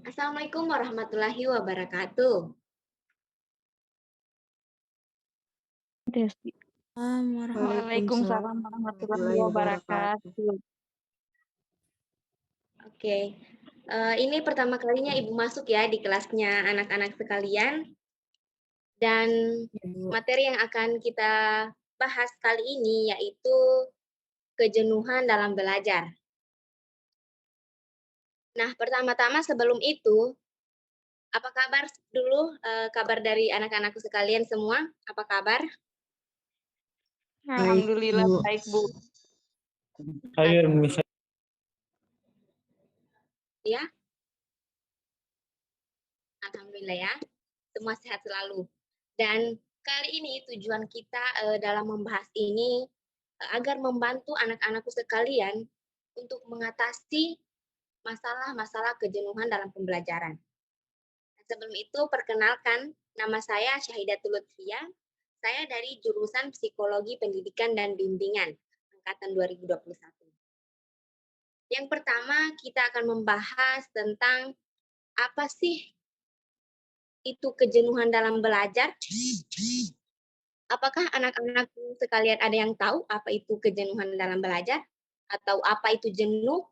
Assalamualaikum warahmatullahi wabarakatuh. Desti. Waalaikumsalam Waalaikumsalam warahmatullahi warahmatullahi wabarakatuh. wabarakatuh. Oke, ini pertama kalinya Ibu masuk ya di kelasnya anak-anak sekalian, dan Ya, Bu. materi yang akan kita bahas kali ini yaitu kejenuhan dalam belajar. Nah, pertama-tama sebelum itu, apa kabar dulu, kabar dari anak-anakku sekalian semua? Apa kabar? Baik, Alhamdulillah Bu. baik, Bu. Ayo, bisa. Ya, alhamdulillah ya. Semua sehat selalu. Dan kali ini tujuan kita dalam membahas ini agar membantu anak-anakku sekalian untuk mengatasi masalah-masalah kejenuhan dalam pembelajaran. Sebelum itu, perkenalkan, nama saya Syahidatul Lutfia. Saya dari jurusan Psikologi Pendidikan dan Bimbingan, angkatan 2021. Yang pertama, kita akan membahas tentang apa sih itu kejenuhan dalam belajar. Apakah anak-anakku sekalian ada yang tahu apa itu kejenuhan dalam belajar? Atau apa itu jenuh?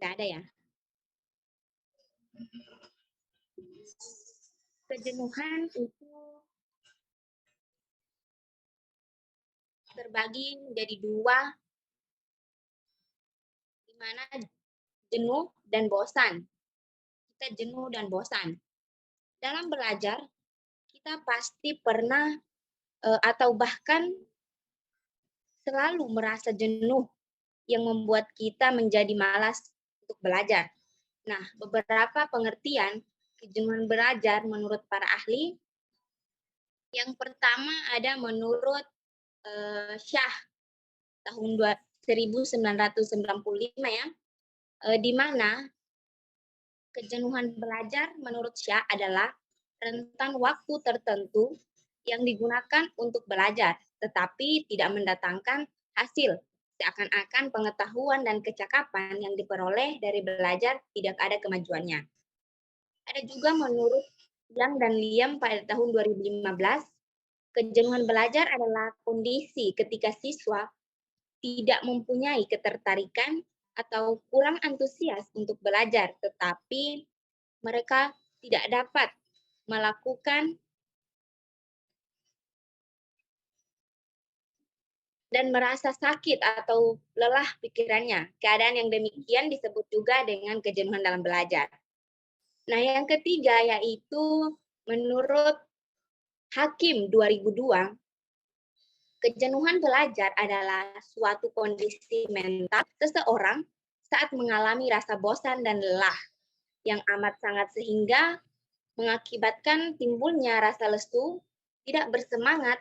Tidak ada ya? Kejenuhan itu terbagi menjadi dua, di mana jenuh dan bosan. Kita jenuh dan bosan. Dalam belajar, kita pasti pernah atau bahkan selalu merasa jenuh yang membuat kita menjadi malas untuk belajar. Nah, beberapa pengertian kejenuhan belajar menurut para ahli. Yang pertama ada menurut Syah tahun 1995 ya, di mana kejenuhan belajar menurut Syah adalah rentan waktu tertentu yang digunakan untuk belajar, tetapi tidak mendatangkan hasil. Seakan-akan pengetahuan dan kecakapan yang diperoleh dari belajar tidak ada kemajuannya. Ada juga menurut Yang dan Liam pada tahun 2015, kejenuhan belajar adalah kondisi ketika siswa tidak mempunyai ketertarikan atau kurang antusias untuk belajar, tetapi mereka tidak dapat melakukan dan merasa sakit atau lelah pikirannya. Keadaan yang demikian disebut juga dengan kejenuhan dalam belajar. Nah, yang ketiga yaitu menurut Hakim 2002, kejenuhan belajar adalah suatu kondisi mental seseorang saat mengalami rasa bosan dan lelah yang amat sangat sehingga mengakibatkan timbulnya rasa lesu, tidak bersemangat,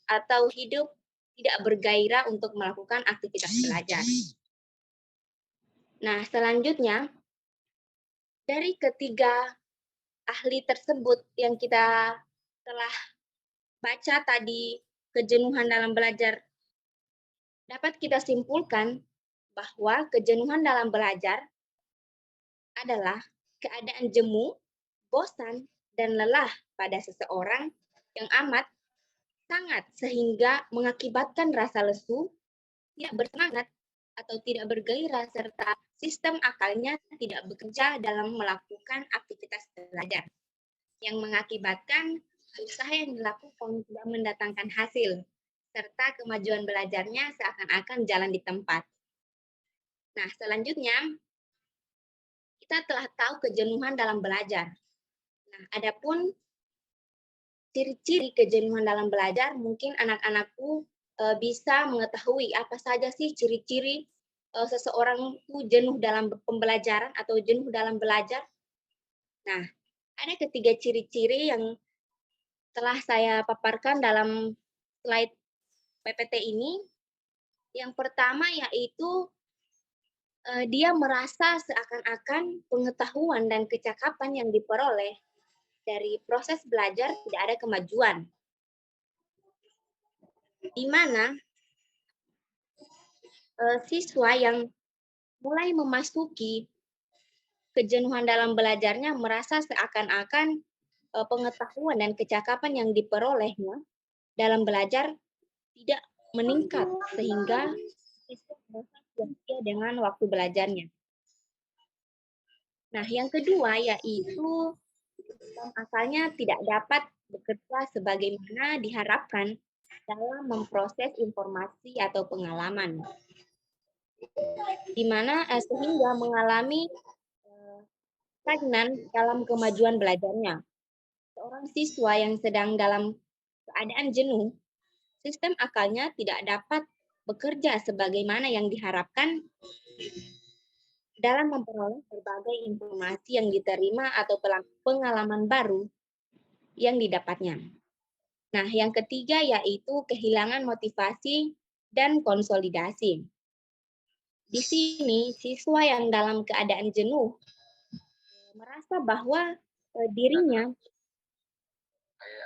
atau hidup tidak bergairah untuk melakukan aktivitas belajar. Nah, selanjutnya, dari ketiga ahli tersebut yang kita telah baca tadi, kejenuhan dalam belajar, dapat kita simpulkan bahwa kejenuhan dalam belajar adalah keadaan jemu, bosan, dan lelah pada seseorang yang amat sangat sehingga mengakibatkan rasa lesu, tidak bersemangat, atau tidak bergairah, serta sistem akalnya tidak bekerja dalam melakukan aktivitas belajar, yang mengakibatkan usaha yang dilakukan tidak mendatangkan hasil, serta kemajuan belajarnya seakan-akan jalan di tempat. Nah, selanjutnya, kita telah tahu kejenuhan dalam belajar. Nah, adapun ciri-ciri kejenuhan dalam belajar, mungkin anak-anakku bisa mengetahui apa saja sih ciri-ciri seseorang itu jenuh dalam pembelajaran atau jenuh dalam belajar. Nah, ada ketiga ciri-ciri yang telah saya paparkan dalam slide PPT ini. Yang pertama yaitu dia merasa seakan-akan pengetahuan dan kecakapan yang diperoleh dari proses belajar tidak ada kemajuan. Di mana siswa yang mulai memasuki kejenuhan dalam belajarnya merasa seakan-akan pengetahuan dan kecakapan yang diperolehnya dalam belajar tidak meningkat sehingga siswa merasa sia-sia dengan waktu belajarnya. Nah, yang kedua yaitu sistem asalnya tidak dapat bekerja sebagaimana diharapkan dalam memproses informasi atau pengalaman, di mana sehingga mengalami stagnan dalam kemajuan belajarnya. Seorang siswa yang sedang dalam keadaan jenuh, sistem akalnya tidak dapat bekerja sebagaimana yang diharapkan dalam memperoleh berbagai informasi yang diterima atau pengalaman baru yang didapatnya. Nah, yang ketiga yaitu kehilangan motivasi dan konsolidasi. Di sini, siswa yang dalam keadaan jenuh merasa bahwa dirinya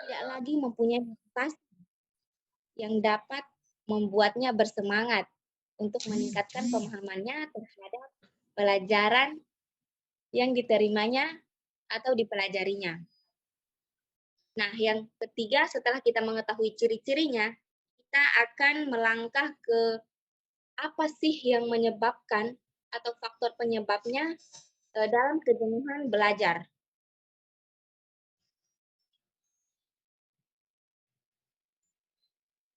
tidak lagi mempunyai motivasi yang dapat membuatnya bersemangat untuk meningkatkan pemahamannya terhadap pelajaran yang diterimanya atau dipelajarinya. Nah, yang ketiga setelah kita mengetahui ciri-cirinya, kita akan melangkah ke apa sih yang menyebabkan atau faktor penyebabnya dalam kejenuhan belajar.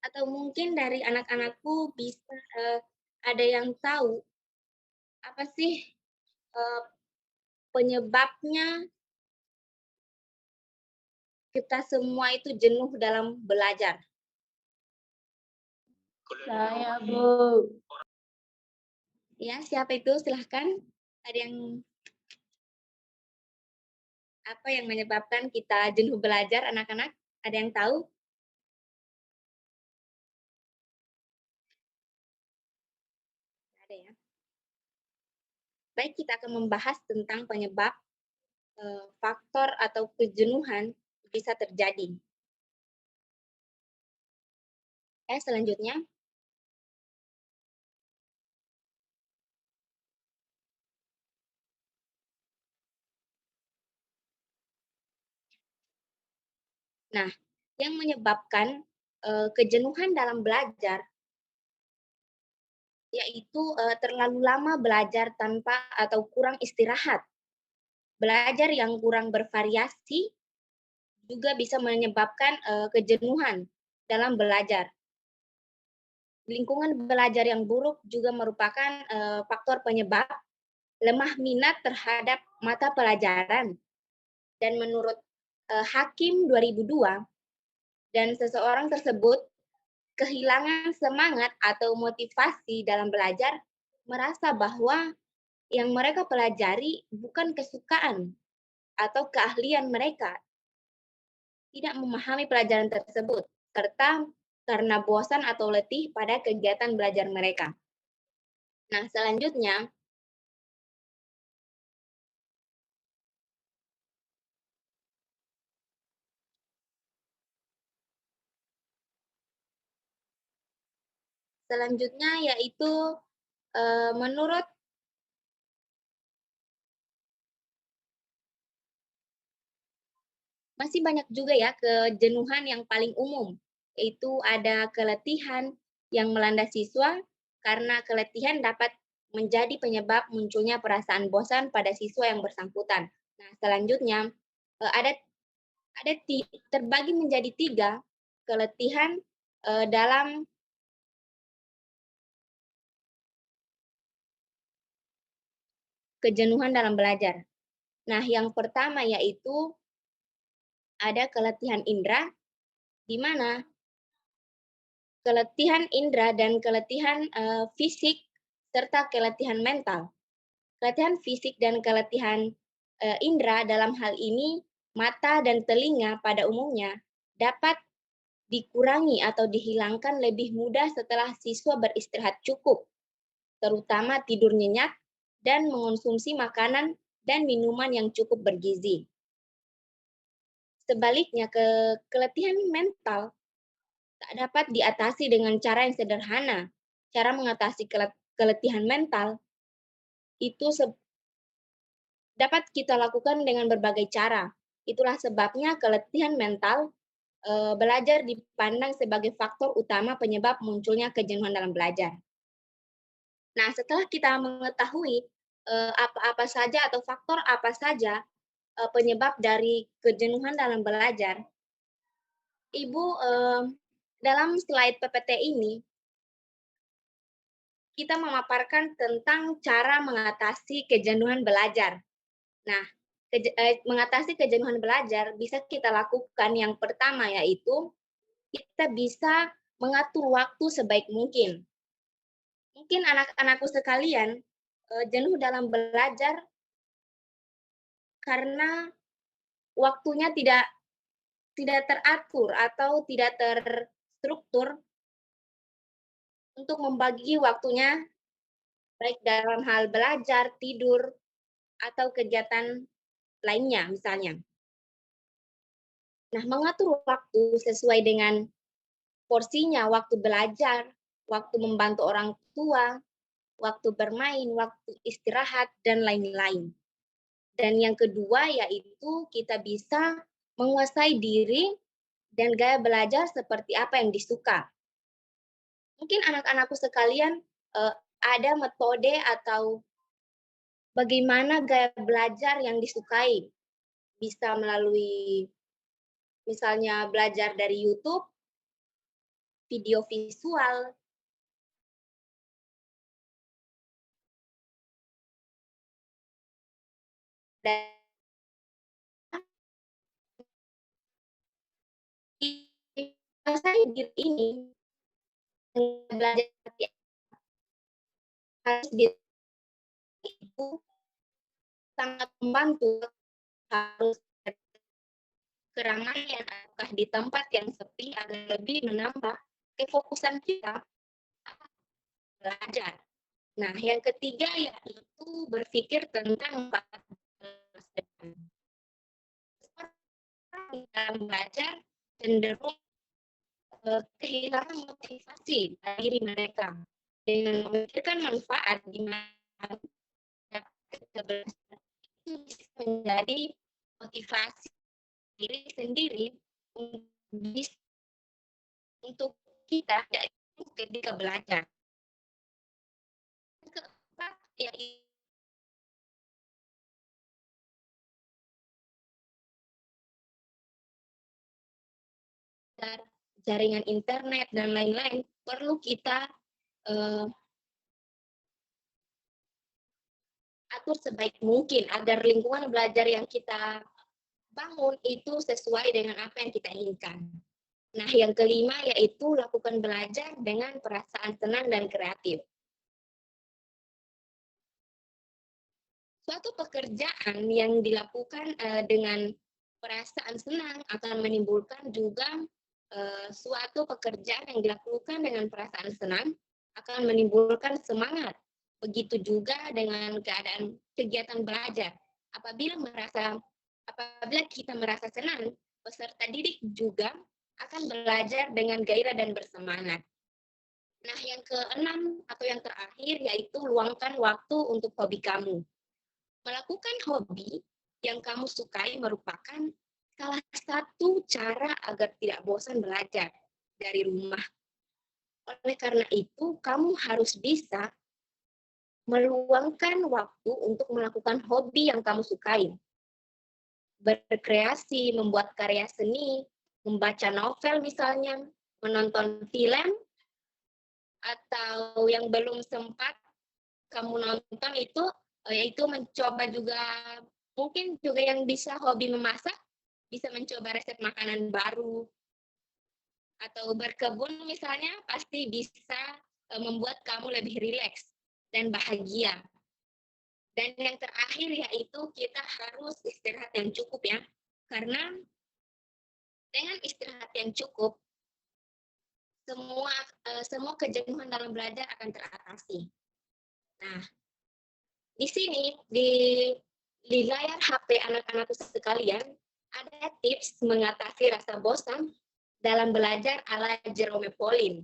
Atau mungkin dari anak-anakku bisa ada yang tahu apa sih penyebabnya kita semua itu jenuh dalam belajar. Saya, Bu. Ya, siapa itu? Silahkan. Ada yang apa yang menyebabkan kita jenuh belajar, anak-anak? Ada yang tahu? Ada ya. Baik, kita akan membahas tentang penyebab faktor atau kejenuhan bisa terjadi. Selanjutnya, nah, yang menyebabkan kejenuhan dalam belajar yaitu terlalu lama belajar tanpa atau kurang istirahat. Belajar yang kurang bervariasi juga bisa menyebabkan kejenuhan dalam belajar. Lingkungan belajar yang buruk juga merupakan faktor penyebab lemah minat terhadap mata pelajaran. Dan menurut Hakim 2002, dan seseorang tersebut kehilangan semangat atau motivasi dalam belajar, merasa bahwa yang mereka pelajari bukan kesukaan atau keahlian mereka, tidak memahami pelajaran tersebut, serta karena bosan atau letih pada kegiatan belajar mereka. Nah, selanjutnya yaitu menurut masih banyak juga ya kejenuhan yang paling umum, yaitu ada keletihan yang melanda siswa karena keletihan dapat menjadi penyebab munculnya perasaan bosan pada siswa yang bersangkutan. Nah, selanjutnya ada terbagi menjadi 3 keletihan dalam kejenuhan dalam belajar. Nah, yang pertama yaitu ada keletihan indera, di mana keletihan indera dan keletihan fisik serta keletihan mental. Keletihan fisik dan keletihan indera dalam hal ini mata dan telinga pada umumnya dapat dikurangi atau dihilangkan lebih mudah setelah siswa beristirahat cukup, terutama tidur nyenyak dan mengonsumsi makanan dan minuman yang cukup bergizi. Sebaliknya, keletihan mental tak dapat diatasi dengan cara yang sederhana. Cara mengatasi keletihan mental itu dapat kita lakukan dengan berbagai cara. Itulah sebabnya keletihan mental belajar dipandang sebagai faktor utama penyebab munculnya kejenuhan dalam belajar. Nah, setelah kita mengetahui apa-apa saja atau faktor apa saja penyebab dari kejenuhan dalam belajar, Ibu dalam slide PPT ini kita memaparkan tentang cara mengatasi kejenuhan belajar. Nah, mengatasi kejenuhan belajar bisa kita lakukan yang pertama yaitu kita bisa mengatur waktu sebaik mungkin. Mungkin anak-anakku sekalian jenuh dalam belajar karena waktunya tidak teratur atau tidak terstruktur untuk membagi waktunya baik dalam hal belajar, tidur, atau kegiatan lainnya misalnya. Nah, mengatur waktu sesuai dengan porsinya, waktu belajar, waktu membantu orang tua, waktu bermain, waktu istirahat, dan lain-lain. Dan yang kedua yaitu kita bisa menguasai diri dan gaya belajar seperti apa yang disuka. Mungkin anak-anakku sekalian ada metode atau bagaimana gaya belajar yang disukai. Bisa melalui misalnya belajar dari YouTube, video visual, dan menguasai diri ini belajar harus itu sangat membantu, harus keramaian ataukah di tempat yang sepi agar lebih menambah kefokusan kita belajar. Nah, yang ketiga yaitu berpikir tentang masa depan. Dalam belajar cenderung kehilangan motivasi dari diri mereka dengan memikirkan manfaat di mana itu bisa menjadi motivasi diri sendiri untuk kita ketika belajar. Keempat yaitu jaringan internet dan lain-lain perlu kita atur sebaik mungkin agar lingkungan belajar yang kita bangun itu sesuai dengan apa yang kita inginkan. Nah, yang kelima yaitu lakukan belajar dengan perasaan senang dan kreatif. Suatu pekerjaan yang dilakukan dengan perasaan senang akan menimbulkan juga suatu pekerjaan yang dilakukan dengan perasaan senang akan menimbulkan semangat. Begitu juga dengan keadaan kegiatan belajar. Apabila kita merasa senang, peserta didik juga akan belajar dengan gairah dan bersemangat. Nah, yang keenam atau yang terakhir yaitu luangkan waktu untuk hobi kamu. Melakukan hobi yang kamu sukai merupakan salah satu cara agar tidak bosan belajar dari rumah. Oleh karena itu, kamu harus bisa meluangkan waktu untuk melakukan hobi yang kamu sukai. Berkreasi, membuat karya seni, membaca novel misalnya, menonton film, atau yang belum sempat kamu nonton itu, yaitu mencoba juga, mungkin juga yang bisa hobi memasak, bisa mencoba resep makanan baru, atau berkebun misalnya, pasti bisa membuat kamu lebih rileks dan bahagia. Dan yang terakhir yaitu kita harus istirahat yang cukup ya, karena dengan istirahat yang cukup, semua kejenuhan dalam belajar akan teratasi. Nah, di sini di layar HP anak-anakku sekalian ada tips mengatasi rasa bosan dalam belajar ala Jerome Pauline.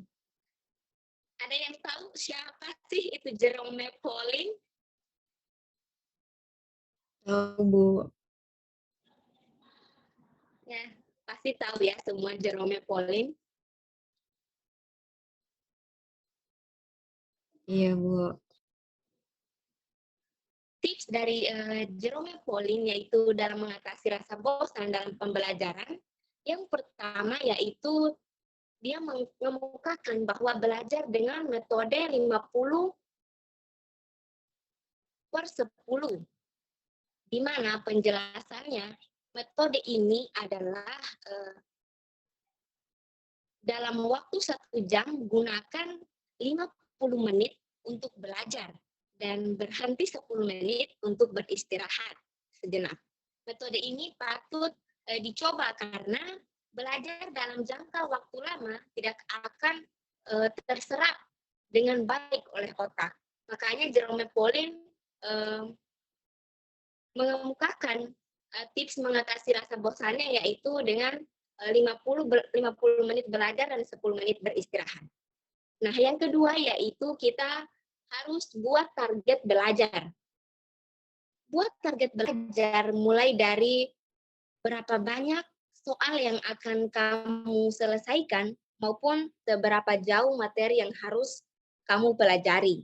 Ada yang tahu siapa sih itu Jerome Pauline? Tahu, Bu. Ya, pasti tahu ya semua Jerome Pauline. Iya, Bu. Tips dari Jerome Pauline yaitu dalam mengatasi rasa bosan dalam pembelajaran. Yang pertama yaitu dia mengemukakan bahwa belajar dengan metode 50/10, di mana penjelasannya metode ini adalah dalam waktu 1 jam gunakan 50 menit untuk belajar dan berhenti 10 menit untuk beristirahat sejenak. Metode ini patut dicoba karena belajar dalam jangka waktu lama tidak akan terserap dengan baik oleh otak. Makanya Jerome Pauline mengemukakan tips mengatasi rasa bosannya yaitu dengan 50 menit belajar dan 10 menit beristirahat. Nah, yang kedua yaitu kita harus buat target belajar. Buat target belajar mulai dari berapa banyak soal yang akan kamu selesaikan maupun seberapa jauh materi yang harus kamu pelajari.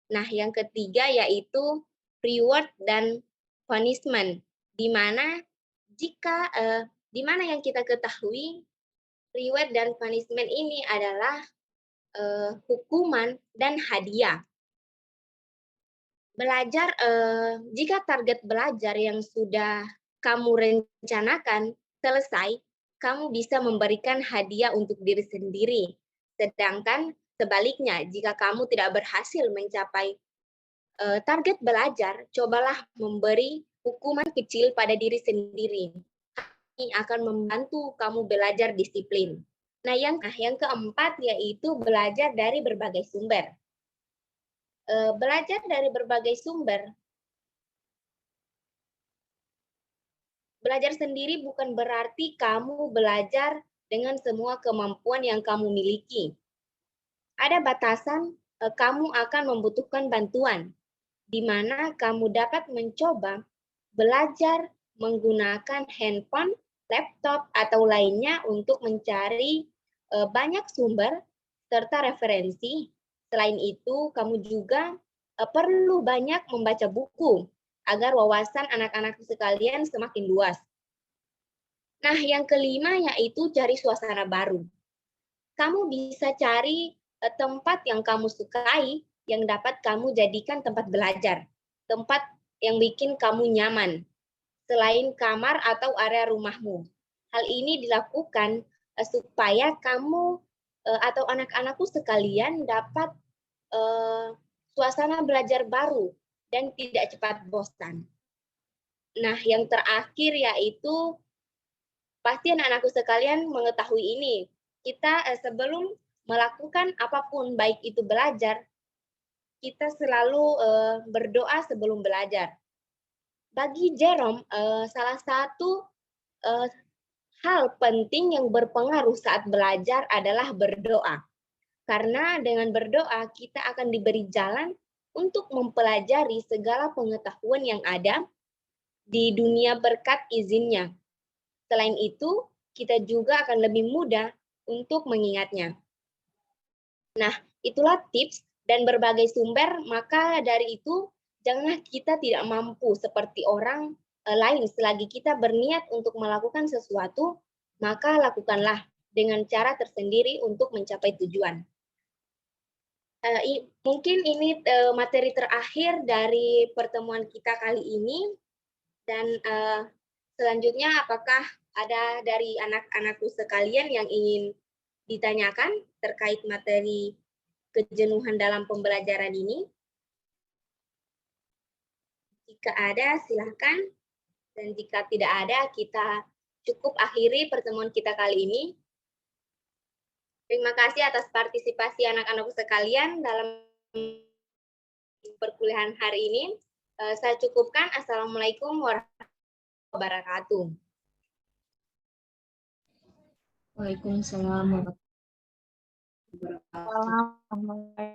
Nah, yang ketiga yaitu reward dan punishment, di mana di mana yang kita ketahui reward dan punishment ini adalah hukuman dan hadiah. Belajar jika target belajar yang sudah kamu rencanakan selesai, kamu bisa memberikan hadiah untuk diri sendiri. Sedangkan sebaliknya, jika kamu tidak berhasil mencapai target belajar, cobalah memberi hukuman kecil pada diri sendiri. Ini akan membantu kamu belajar disiplin. Nah, yang keempat yaitu belajar dari berbagai sumber. Belajar dari berbagai sumber. Belajar sendiri bukan berarti kamu belajar dengan semua kemampuan yang kamu miliki. Ada batasan kamu akan membutuhkan bantuan, di mana kamu dapat mencoba belajar menggunakan handphone, laptop, atau lainnya untuk mencari banyak sumber serta referensi. Selain itu, kamu juga perlu banyak membaca buku agar wawasan anak-anak sekalian semakin luas. Nah, yang kelima yaitu cari suasana baru. Kamu bisa cari tempat yang kamu sukai yang dapat kamu jadikan tempat belajar, tempat yang bikin kamu nyaman, selain kamar atau area rumahmu. Hal ini dilakukan supaya kamu atau anak-anakku sekalian dapat suasana belajar baru dan tidak cepat bosan. Nah, yang terakhir yaitu pasti anak-anakku sekalian mengetahui ini. Kita sebelum melakukan apapun, baik itu belajar, kita selalu berdoa sebelum belajar. Bagi Jerome, salah satu hal penting yang berpengaruh saat belajar adalah berdoa. Karena dengan berdoa kita akan diberi jalan untuk mempelajari segala pengetahuan yang ada di dunia berkat izinnya. Selain itu, kita juga akan lebih mudah untuk mengingatnya. Nah, itulah tips dan berbagai sumber, maka dari itu janganlah kita tidak mampu seperti orang lain. Selagi kita berniat untuk melakukan sesuatu, maka lakukanlah dengan cara tersendiri untuk mencapai tujuan. Mungkin ini materi terakhir dari pertemuan kita kali ini. Dan selanjutnya apakah ada dari anak-anakku sekalian yang ingin ditanyakan terkait materi kejenuhan dalam pembelajaran ini? Jika ada, silakan. Dan jika tidak ada, kita cukup akhiri pertemuan kita kali ini. Terima kasih atas partisipasi anak-anakku sekalian dalam perkuliahan hari ini. Saya cukupkan. Assalamualaikum warahmatullahi wabarakatuh. Waalaikumsalam warahmatullahi Waalaikumsalam warahmatullahi